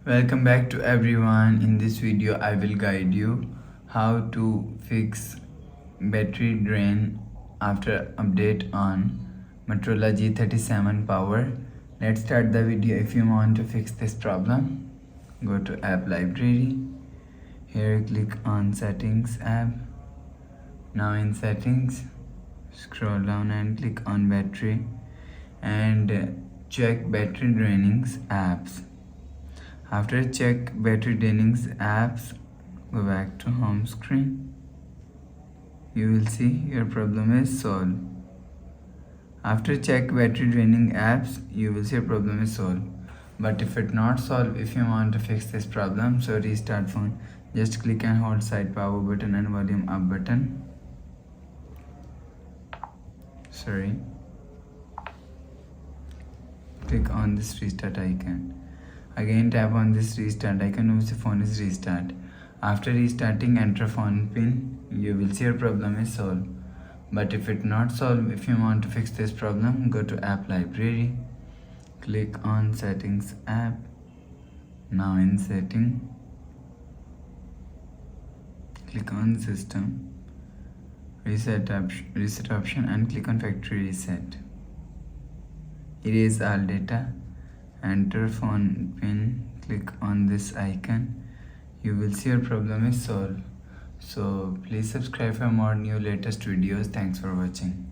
Welcome back to everyone. In this video I will guide you how to fix battery drain after update on Motorola G37 power. Let's start the video. If you want to fix this problem, go to app library. Here click on settings app. Now in settings, scroll down and click on battery and check battery drainings apps. After check battery drainings apps, go back to home screen. You will see your problem is solved. After check battery draining apps, you will see your problem is solved. But if it not solved, if you want to fix this problem, so restart phone. Just click and hold side power button and volume up button. Click on this restart icon. Again tap on this restart icon once the phone is restart. After restarting, enter phone pin. You will see your problem is solved. But if it not solved, if you want to fix this problem, go to app library. Click on settings app. Now in setting, click on system, reset option and click on factory reset. Erase all data. Enter phone pin, click on this icon. You will see your problem is solved. So please subscribe for more new latest videos. Thanks for watching.